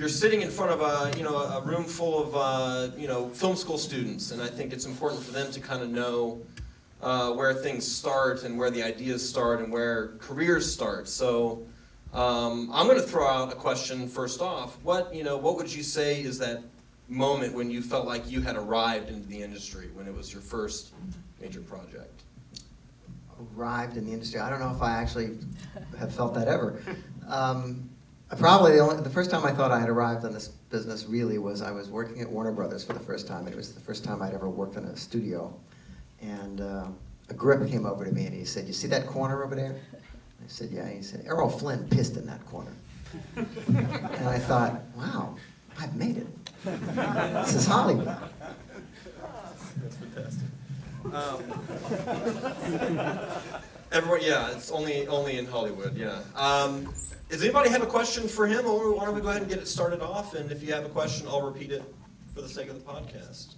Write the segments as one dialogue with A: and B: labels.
A: you're sitting in front of a room full of film school students, and I think it's important for them to kind of know where things start and where the ideas start and where careers start. So I'm going to throw out a question first off. What would you say is that moment when you felt like you had arrived into the industry, when it was your first major project?
B: Arrived in the industry? I don't know if I actually have felt that ever. Probably the first time I thought I had arrived in this business really was I was working at Warner Brothers for the first time. It was the first time I'd ever worked in a studio. And a grip came over to me and he said, "You see that corner over there?" I said, "Yeah." He said, "Errol Flynn pissed in that corner." And I thought, wow, I've made it. This is Hollywood.
A: That's fantastic. Everyone, yeah, it's only in Hollywood, yeah. Does anybody have a question for him? Or why don't we go ahead and get it started off? And if you have a question, I'll repeat it for the sake of the podcast.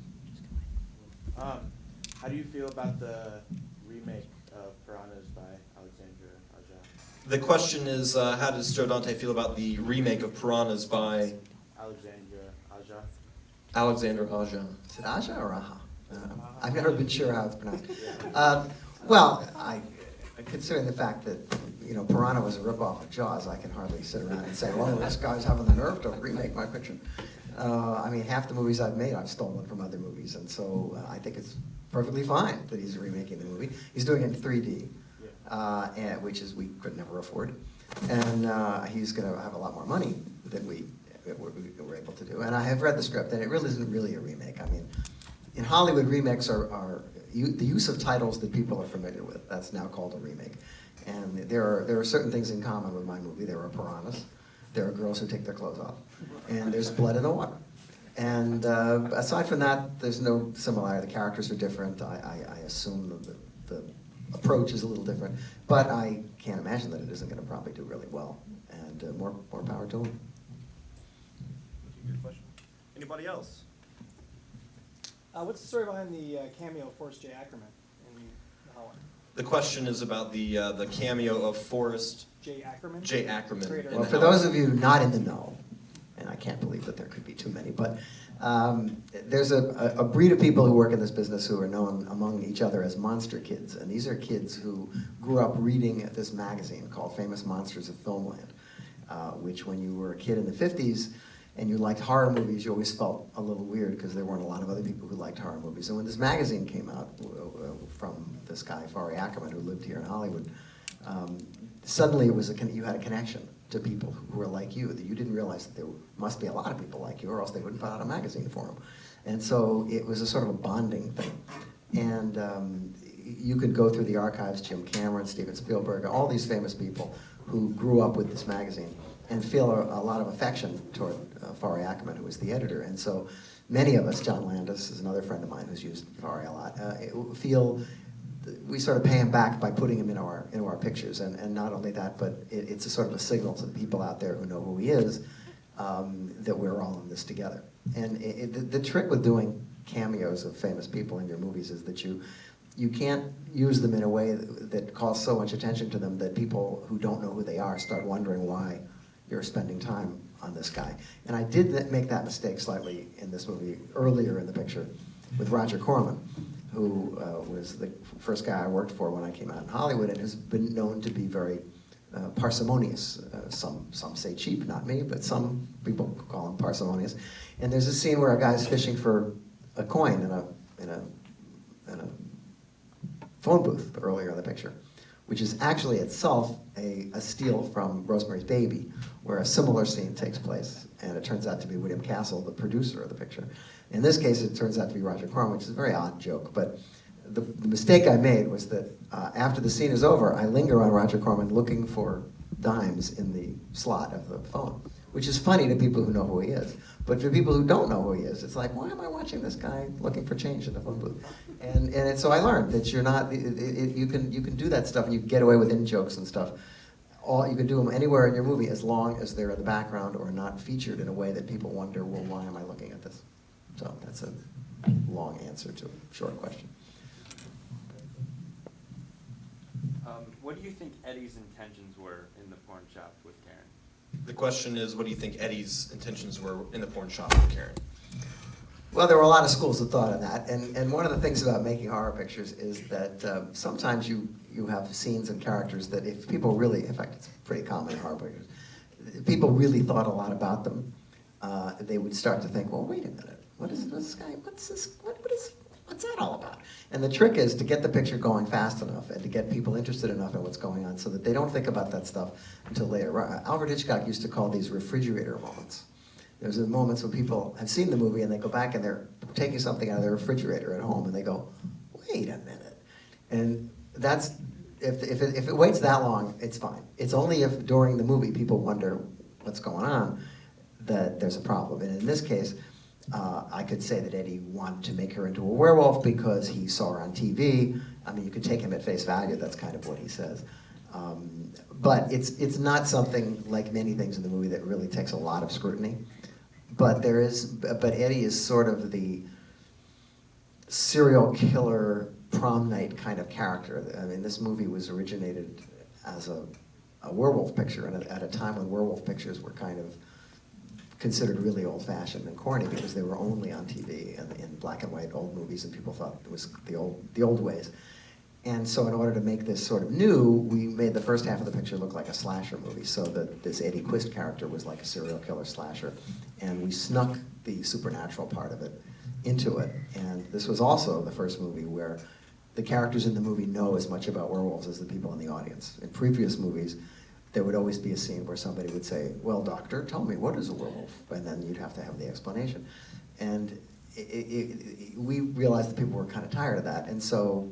C: How do you feel about the remake of Piranhas by Alexandra Aja?
A: The question is, how does Joe Dante feel about the remake of Piranhas by Alexandra Aja?
B: Is it Aja or Aja? I've never been sure how it's pronounced. Well, considering the fact that Piranha was a ripoff of Jaws, I can hardly sit around and say, "Well, this guy's having the nerve to remake my picture." I mean, half the movies I've made, I've stolen from other movies, and so I think it's perfectly fine that he's remaking the movie. He's doing it in 3D, which is we could never afford, and he's going to have a lot more money than we were able to do. And I have read the script, and it really isn't really a remake. I mean, in Hollywood, remakes are the use of titles that people are familiar with. That's now called a remake. And there are certain things in common with my movie. There are piranhas, there are girls who take their clothes off, and there's blood in the water. And aside from that, there's no similarity. The characters are different. I assume the approach is a little different, but I can't imagine that it isn't going to probably do really well. And more power to them.
A: Good question. Anybody else?
D: What's the story behind the cameo of Forrest J. Ackerman in The Howling?
A: The question is about the cameo of Forrest
D: J. Ackerman?
A: J. Ackerman.
B: Well, for those of you not in the know, and I can't believe that there could be too many, but there's a breed of people who work in this business who are known among each other as monster kids. And these are kids who grew up reading this magazine called Famous Monsters of Filmland, which when you were a kid in the 50s, and you liked horror movies, you always felt a little weird because there weren't a lot of other people who liked horror movies. And when this magazine came out from this guy, Forrest Ackerman, who lived here in Hollywood, suddenly it was you had a connection to people who were like you, that you didn't realize that there must be a lot of people like you, or else they wouldn't put out a magazine for them. And so it was a sort of a bonding thing. And you could go through the archives, Jim Cameron, Steven Spielberg, all these famous people who grew up with this magazine, and feel a lot of affection toward Forrest Ackerman, who was the editor. And so many of us, John Landis is another friend of mine who's used Forrest a lot, feel we sort of pay him back by putting him into our pictures. And not only that, but it's a sort of a signal to the people out there who know who he is, that we're all in this together. And the trick with doing cameos of famous people in your movies is that you can't use them in a way that calls so much attention to them that people who don't know who they are start wondering why you're spending time on this guy. And I did make that mistake slightly in this movie earlier in the picture with Roger Corman, who was the first guy I worked for when I came out in Hollywood, and has been known to be very parsimonious. Some say cheap, not me, but some people call him parsimonious. And there's a scene where a guy's fishing for a coin in a phone booth earlier in the picture, which is actually itself a steal from Rosemary's Baby, where a similar scene takes place, and it turns out to be William Castle, the producer of the picture. In this case, it turns out to be Roger Corman, which is a very odd joke, but the mistake I made was that after the scene is over, I linger on Roger Corman looking for dimes in the slot of the phone, which is funny to people who know who he is. But for people who don't know who he is, it's like, why am I watching this guy looking for change in the phone booth? And so I learned that you're not, you can do that stuff and you can get away with in-jokes and stuff. You can do them anywhere in your movie as long as they're in the background or not featured in a way that people wonder, well, why am I looking at this? So that's a long answer to a short question.
E: What do you think Eddie's intentions were in the porn shop with Karen?
A: the question is, what do you think Eddie's intentions were in the porn shop with Karen?
B: Well, there were a lot of schools of thought on that, and one of the things about making horror pictures is that sometimes you have scenes and characters that if people really, in fact, it's pretty common in horror pictures, people really thought a lot about them, they would start to think, well, wait a minute, what's that all about? And the trick is to get the picture going fast enough and to get people interested enough in what's going on so that they don't think about that stuff until later. Alfred Hitchcock used to call these refrigerator moments. There's moments when people have seen the movie and they go back and they're taking something out of their refrigerator at home and they go, wait a minute. And that's, if it waits that long, it's fine. It's only if during the movie people wonder what's going on that there's a problem. And in this case, I could say that Eddie wanted to make her into a werewolf because he saw her on TV. I mean, you could take him at face value, that's kind of what he says. But it's not something like many things in the movie that really takes a lot of scrutiny. But Eddie is sort of the serial killer prom night kind of character. I mean, this movie was originated as a werewolf picture, and at a time when werewolf pictures were kind of considered really old-fashioned and corny because they were only on TV and in black and white old movies, and people thought it was the old ways. And so in order to make this sort of new, we made the first half of the picture look like a slasher movie, so that this Eddie Quist character was like a serial killer slasher. And we snuck the supernatural part of it into it. And this was also the first movie where the characters in the movie know as much about werewolves as the people in the audience. In previous movies, there would always be a scene where somebody would say, well, doctor, tell me, what is a werewolf? And then you'd have to have the explanation. And we realized that people were kind of tired of that. And so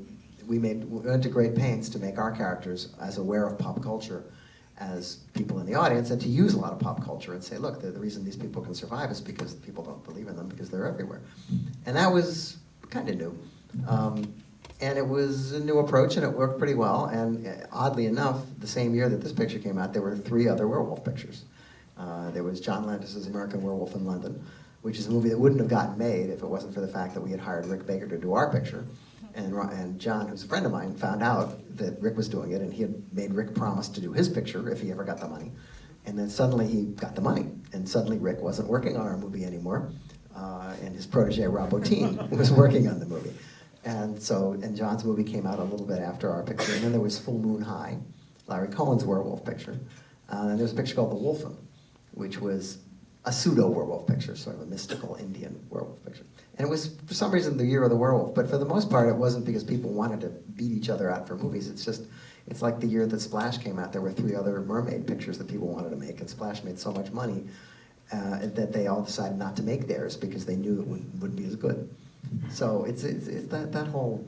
B: we went to great pains to make our characters as aware of pop culture as people in the audience, and to use a lot of pop culture and say, look, the reason these people can survive is because people don't believe in them because they're everywhere. And that was kind of new. And it was a new approach, and it worked pretty well. And oddly enough, the same year that this picture came out, there were 3 other werewolf pictures. There was John Landis's American Werewolf in London, which is a movie that wouldn't have gotten made if it wasn't for the fact that we had hired Rick Baker to do our picture. And John, who's a friend of mine, found out that Rick was doing it, and he had made Rick promise to do his picture if he ever got the money. And then suddenly he got the money, and suddenly Rick wasn't working on our movie anymore, and his protege Rob Bottin was working on the movie. And John's movie came out a little bit after our picture, and then there was Full Moon High, Larry Cohen's werewolf picture. And there was a picture called The Wolfen, which was a pseudo-werewolf picture, sort of a mystical Indian werewolf picture. And it was, for some reason, the year of the werewolf, but for the most part, it wasn't because people wanted to beat each other out for movies. It's like the year that Splash came out, there were 3 other mermaid pictures that people wanted to make, and Splash made so much money that they all decided not to make theirs because they knew it wouldn't be as good. So it's that whole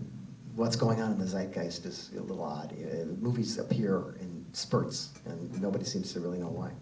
B: what's going on in the zeitgeist is a little odd. Movies appear in spurts, and nobody seems to really know why.